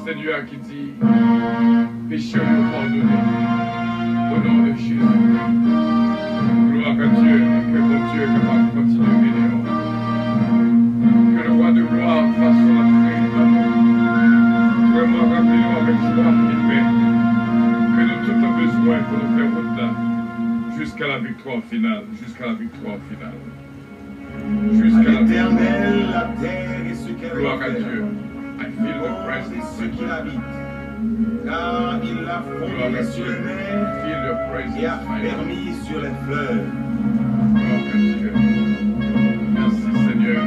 Seigneur qui dit péché nous pardonner au nom de Jésus. Gloire à Dieu et que mon Dieu est capable de continuer à bénir. Que le roi de gloire fasse son entrée dans nous. Vraiment rappelez-nous avec joie et paix que nous tout avons besoin pour nous faire route jusqu'à la victoire finale. Jusqu'à la victoire finale. Jusqu'à la victoire finale. Gloire à Dieu. I feel the presence of God. Car il l'a fondé sur les mers et a permis sur les fleuves. Merci Seigneur.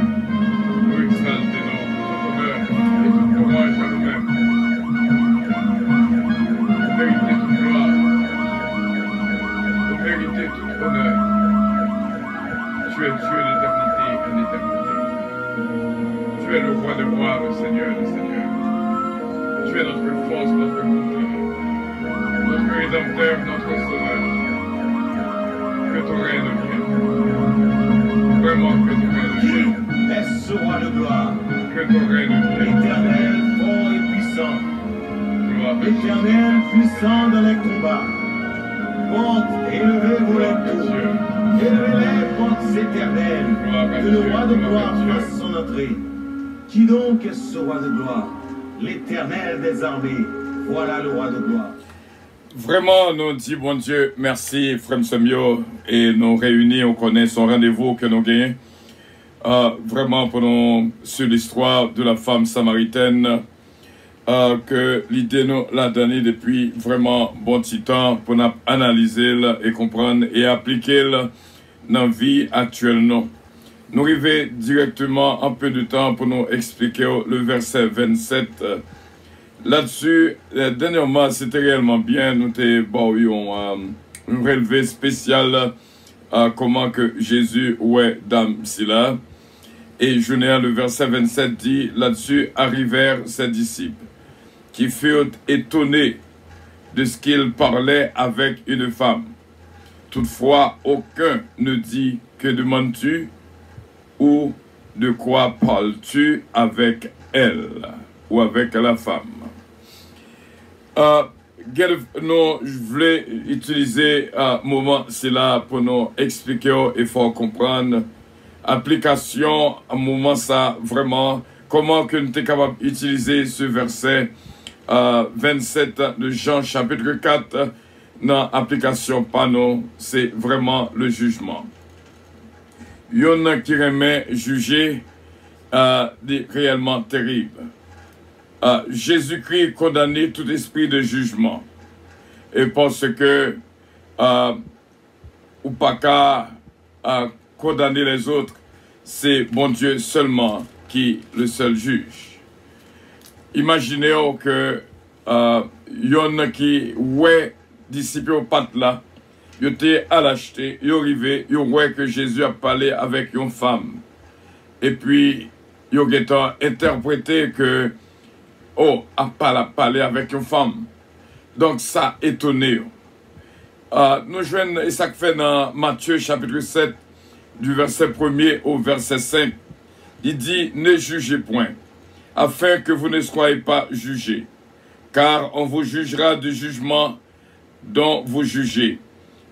Nous exaltons notre honneur et toute louange à nous-mêmes. Vous méritez toute gloire. Vous méritez tout honneur. Tu es Dieu d'éternité et d'éternité. Tu es le roi de gloire, le Seigneur des seigneurs. Tu es notre force, notre bouclier, notre rédempteur, notre sauveur. Que ton règne vienne. Vraiment que ton règne vienne. Qui est ce roi de gloire? Que ton règne vienne. Éternel, fort et puissant. Éternel, puissant dans les combats. Porte, élevez-vous les tours. Élevez les portes éternelles. Que le roi de gloire fasse son entrée. Qui donc est ce roi de gloire? L'Éternel des armées. Voilà le roi de gloire. Vraiment, nous disons, bon Dieu, merci, Frère Samuel, et nous réunis, on connaît son rendez-vous que nous gagnons. Vraiment, pour nous, sur l'histoire de la femme samaritaine, que l'idée nous l'a donnée depuis vraiment bon petit temps pour nous analyser et comprendre et appliquer dans la vie actuelle. Nous arrivons directement un peu de temps pour nous expliquer le verset 27. Là-dessus, dernièrement, c'était réellement bien. Nous avons un relevé spécial comment que Jésus ouais dame Silla. Et je n'ai le verset 27 dit, là-dessus, arrivèrent ses disciples, qui furent étonnés de ce qu'il parlait avec une femme. Toutefois, aucun ne dit que demandes-tu ou de quoi parles-tu avec elle ou avec la femme. Je voulais utiliser un moment, c'est là pour nous expliquer et faire comprendre application, un moment ça vraiment, comment que nous sommes capables d'utiliser ce verset 27 de Jean chapitre 4 dans l'application panneau, c'est vraiment le jugement. Il y en a qui remet juger réellement terrible. Jésus-Christ condamné tout esprit de jugement. Et parce que ou pas qu'à condamner les autres, c'est bon Dieu seulement qui le seul juge. Imaginez que y en a qui ouais disciples au patte là, ils étaient à l'acheter, ils arrivaient, ils voient que Jésus a parlé avec une femme. Et puis ils ont interprété que oh, a pas parlé avec une femme. Donc ça étonné. Nous jouons, et ça fait dans Matthieu chapitre 7, du verset 1er au verset 5. Il dit, ne jugez point, afin que vous ne soyez pas jugés, car on vous jugera du jugement dont vous jugez,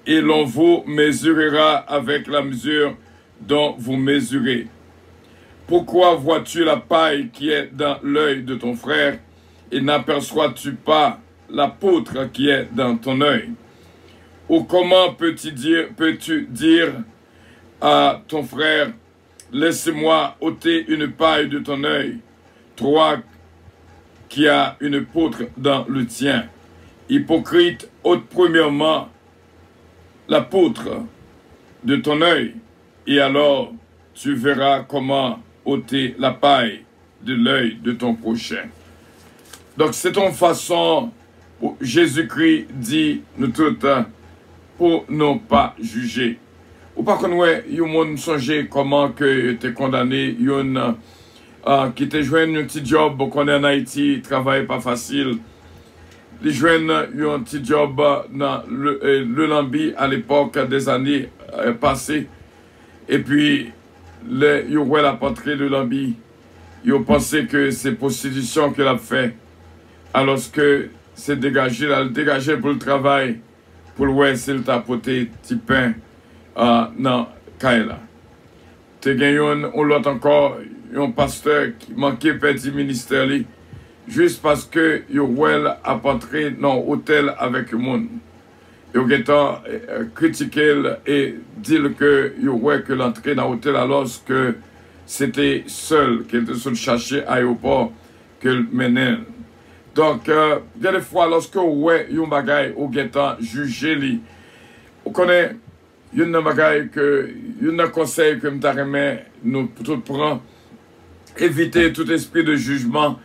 et l'on vous mesurera avec la mesure dont vous mesurez. Pourquoi vois-tu la paille qui est dans l'œil de ton frère, et n'aperçois-tu pas la poutre qui est dans ton œil? Ou comment peux-tu dire à ton frère, laisse-moi ôter une paille de ton œil, toi qui as une poutre dans le tien? Hypocrite, ôte premièrement la poutre de ton œil, et alors tu verras comment ôter la paille de l'œil de ton prochain. Donc c'est une façon où Jésus-Christ dit nous toutes pour ne pas juger. Ou pas qu'on ouais, il y a songé comment que tu es condamné, il y a qui te joint un petit job qu'on est en Haïti, travail pas facile. Les jeunes ont un petit job dans le Lambi à l'époque des années passées. Et puis, ils ont vu la portrait de Lambi. Ils ont pensé que c'est prostitution qu'elle a fait. Alors que c'est dégagé, elle a dégagé pour le travail, pour le ouais, s'il t'a apporté petit pain dans Kaila. Tu as gagné l'autre encore, un pasteur qui manquait petit ministère. Juste parce que Yoel a entré dans l'hôtel avec le monde. Ils ont critiqué et dit que Yoel que l'entrée dans l'hôtel alors que c'était seul, qu'il était sur le chercher à l'aéroport que menait. Donc, des fois, lorsque Yoel yon bagay ou getan jugé li, on connaît yon bagay que yon conseil que m'ta remet nous tout prend éviter tout esprit de jugement.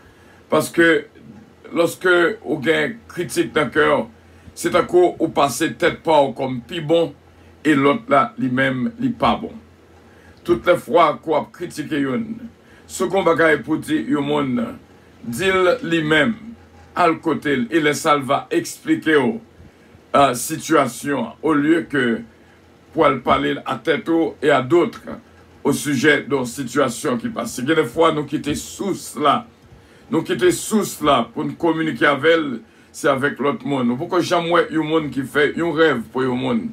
Parce que lorsque vous avez une critique dans le cœur, c'est un coup où passer tête pas comme plus bon et l'autre là, lui-même, il pas bon. Toutes les fois qu'on a critiqué yon, ce qu'on va pour dire yon, dit lui-même, à le côté, et le ça va expliquer la situation, au lieu que pour parler à tête et à d'autres au sujet de la situation qui passe. Il y a des fois, nous quittons sous cela. Nous quittons sous cela pour nous communiquer avec elle, c'est avec l'autre monde. Pourquoi jamais il y a un monde qui fait un rêve pour le monde.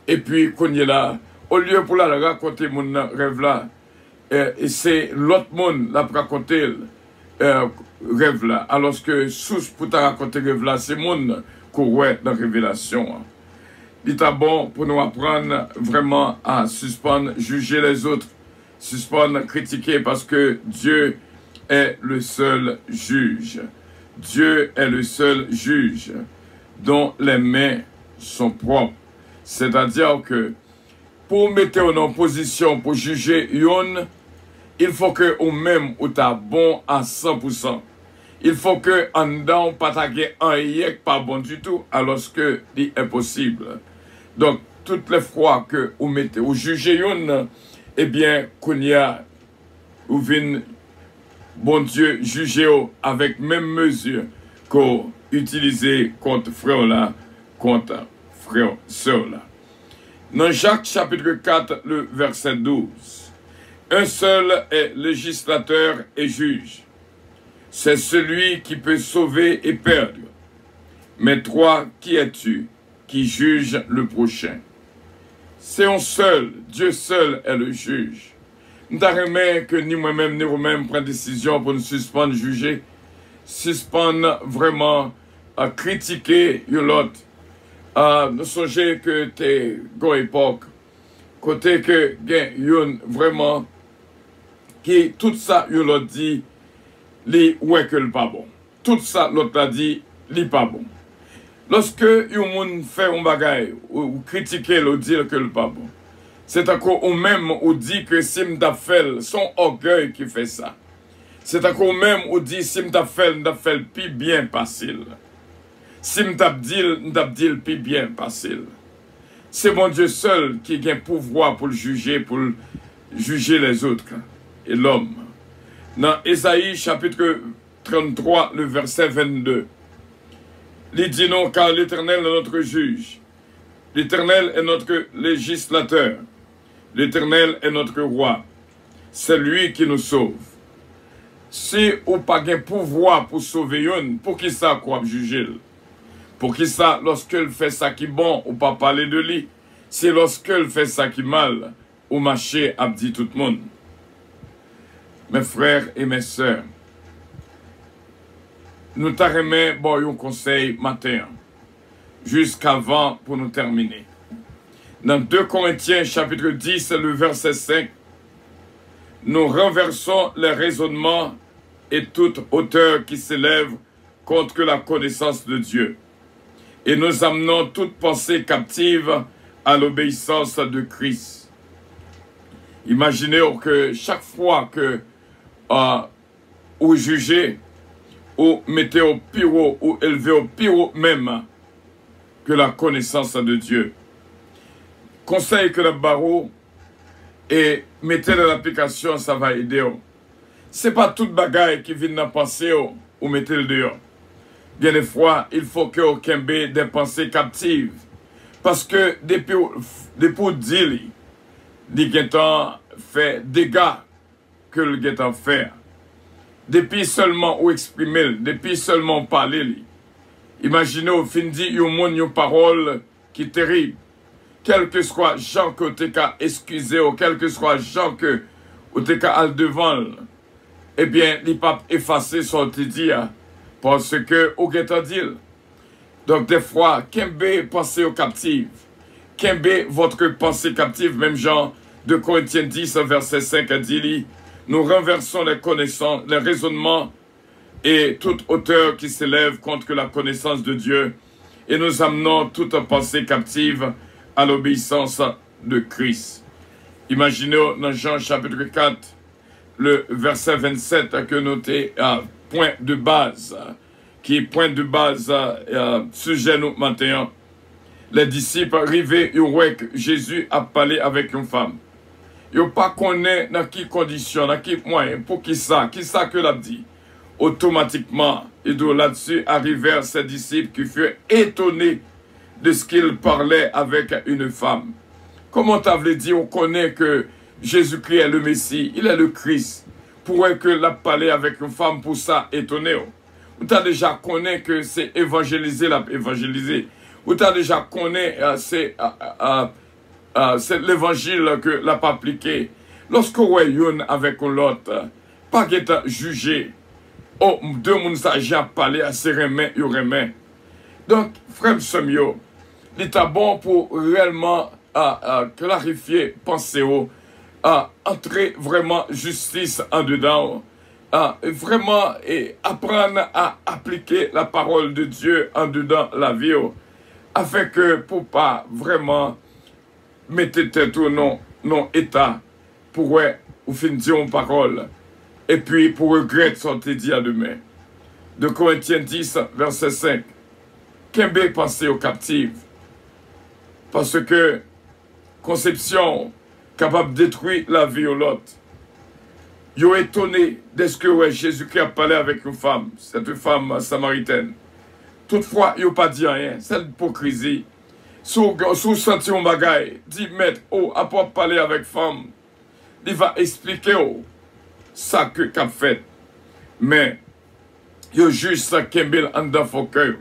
Et puis, quand il est là, au lieu pour la raconter mon rêve là, et c'est l'autre monde là pour raconter rêve là. Alors que sous pour te raconter rêve là, c'est le monde qu'on voit dans la révélation. Il est bon pour nous apprendre vraiment à suspendre, juger les autres, suspendre, critiquer parce que Dieu est le seul juge. Dieu est le seul juge dont les mains sont propres. C'est-à-dire que pour mettre en position pour juger yon, il faut que ou même ou ta bon à 100%. Il faut que en dedans pas taguer un yek pas bon du tout alors que c'est impossible. Donc toutes les fois que vous mettez ou jugez yon, eh bien qu'on y a ou vient bon Dieu, jugez-vous avec même mesure qu'on utilise contre frère là, contre frère, sœur là. Dans Jacques chapitre 4, le verset 12. Un seul est législateur et juge. C'est celui qui peut sauver et perdre. Mais toi, qui es-tu, qui juge le prochain? C'est un seul, Dieu seul est le juge. Nous t'arrêtons que ni moi-même ni vous-même prenions décision pour nous suspendre, juger, suspendre vraiment, à critiquer l'autre. Nous songeons que t'es go époque, côté que yon vraiment, qui tout ça l'autre dit, li ouais que le pas bon. Tout ça l'autre a dit, li pas bon. Lorsque yon moun fait un bagay ou critiquer ou dire que le pas bon, c'est encore ou même ou dit que si m'ta fait son orgueil qui fait ça. C'est encore même ou dit si m'ta fait pi bien facile. Si m'ta dit pi bien facile. C'est mon Dieu seul qui a pouvoir pour le juger les autres et l'homme. Dans Ésaïe chapitre 33, le verset 22. Il dit non, car l'Éternel est notre juge. L'Éternel est notre législateur. L'Éternel est notre roi. C'est lui qui nous sauve. Si ou pas de pouvoir pour sauver une, pour qui ça quoi juger? Pour qui ça, lorsqu'elle fait ça qui bon, ou pas parler de lui? C'est lorsqu'elle fait ça qui mal, ou marcher à dit tout le monde. Mes frères et mes sœurs, nous t'arrêtons bon un conseil matin, jusqu'avant pour nous terminer. Dans 2 Corinthiens chapitre 10, le verset 5, nous renversons les raisonnements et toute hauteur qui s'élève contre la connaissance de Dieu. Et nous amenons toute pensée captive à l'obéissance de Christ. Imaginez que chaque fois que vous jugez, ou mettez au pire ou élevez au pire même que la connaissance de Dieu. Conseil que le barreau et mettez dans l'application, ça va aider. C'est pas toute bagaille qui vient dans la pensée ou mettez le dehors. Bien des fois, il faut que vous ayez des pensées captives. Parce que depuis pour dire, il fait dégâts que le guettant fait. Depuis seulement ou exprimer, depuis seulement parler. Imaginez au fin dit, il y a une parole qui est terrible. Quel que soit gens que tu as excusé, ou quel que soit gens que tu as al devant, eh bien, il pas effacer son te dire, parce que, ou qu'est-ce dit. Donc, des fois, qu'embé pensée aux captives, qu'embé votre pensée captive, même Jean de Corinthiens 10, verset 5 a dit, nous renversons les connaissances, les raisonnements et toute hauteur qui s'élève contre la connaissance de Dieu et nous amenons toute pensée captive à l'obéissance de Christ. Imaginez dans Jean chapitre 4, le verset 27 que noté point de base, qui est point de base sujet nous maintenant. Les disciples arrivés, ils voient que Jésus a parlé avec une femme. Ils ne pas connaît dans quelles conditions, dans quels moyens, pour qui ça que l'a dit. Automatiquement, et de là-dessus arrivèrent ses disciples qui furent étonnés de ce qu'il parlait avec une femme. Comment t'avais dit, on connaît que Jésus-Christ est le Messie, il est le Christ. Pourquoi que l'a parlé avec une femme pour ça étonné? Ou t'as déjà connaît que c'est évangéliser, l'a évangélisé. Ou t'as déjà connaît c'est l'évangile que l'a pas appliqué. Lorsque vous voyez avec l'autre, pas qu'être jugé. Oh, deux moun s'agit à parler à ses remèdes, yo remèdes. Donc, frère Semio, il est bon pour réellement clarifier, penser entrer vraiment justice en dedans, vraiment et apprendre à appliquer la parole de Dieu en dedans la vie, afin que pour pas vraiment mettre tête au non état pour ou finir une parole. Et puis, pour regretter son te dit à demain. De Corinthiens 10, verset 5. Qu'embé penser aux captives. Parce que conception capable de détruire la vie de l'autre. Ils ont étonné de ce que Jésus-Christ a parlé avec une femme, cette femme samaritaine. Toutefois, ils n'ont pas dit rien. C'est l'hypocrisie. Sous senti un bagay, dit maître, oh, après parler avec femme, il va expliquer oh, ça que qu'a fait. Mais, yo juste kembel en dans faux cœur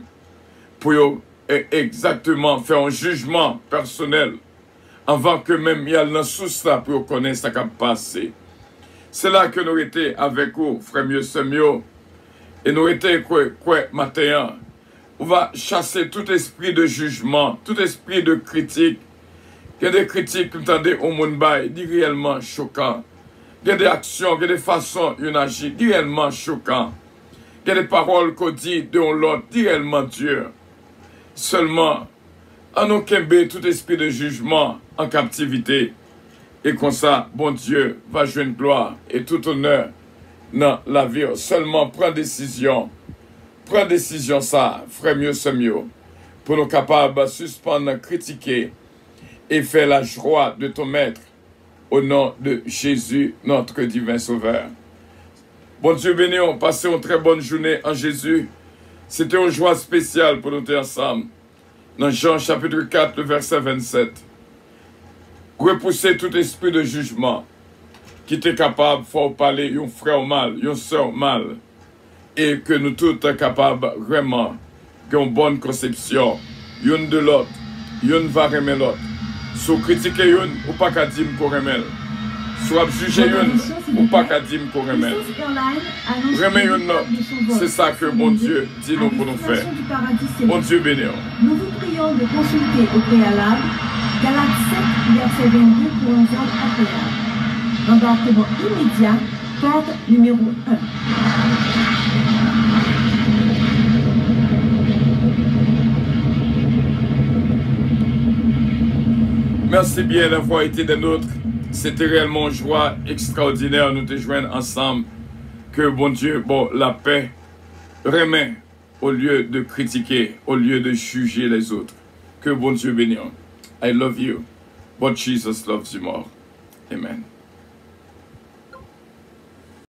pour yo exactement faire un jugement personnel avant que même y a dans sous ça pour connaître ce qui a passé. C'est là que nous étions avec vous, frère mieux, c'est mieux. Et nous étions quoi matin. On va chasser tout esprit de jugement, tout esprit de critique. Il y a des critiques que vous entendez au monde, dit réellement choquant. Il y a des actions, il y a des façons qu'on agit, dit réellement choquant. Il y a des paroles qu'on dit de l'autre, dit réellement dur. Seulement, en nous kembe tout esprit de jugement en captivité. Et comme ça, bon Dieu va jouer une gloire et tout honneur dans la vie. Seulement, prends décision. Prends décision ça, frère mieux, c'est mieux. Pour nous capables de suspendre, critiquer et faire la joie de ton maître. Au nom de Jésus, notre divin sauveur. Bon Dieu béni, on passe une très bonne journée en Jésus. C'était une joie spéciale pour nous être ensemble. Dans Jean chapitre 4, le verset 27. Repousser tout esprit de jugement qui était capable de faire parler un frère mal, une soeur mal. Et que nous tous sommes capables vraiment d'une bonne conception. Une de l'autre, une va remettre l'autre. Si vous critiquez une, ou pas qu'à dire qu'on remet. Si vous jugez une, ou pas qu'à dire qu'on remet. Remet une, c'est ça que mon Dieu dit nous pour nous faire. Mon Dieu béni. Nous vous prions de consulter au préalable Galates 7, verset 22 pour un vote agréable. Embarquement immédiat, porte numéro 1. Merci bien d'avoir été des nôtres. C'était réellement une joie extraordinaire de nous joindre ensemble. Que bon Dieu, bon, la paix remet au lieu de critiquer, au lieu de juger les autres. Que bon Dieu bénisse. I love you, but Jesus loves you more. Amen.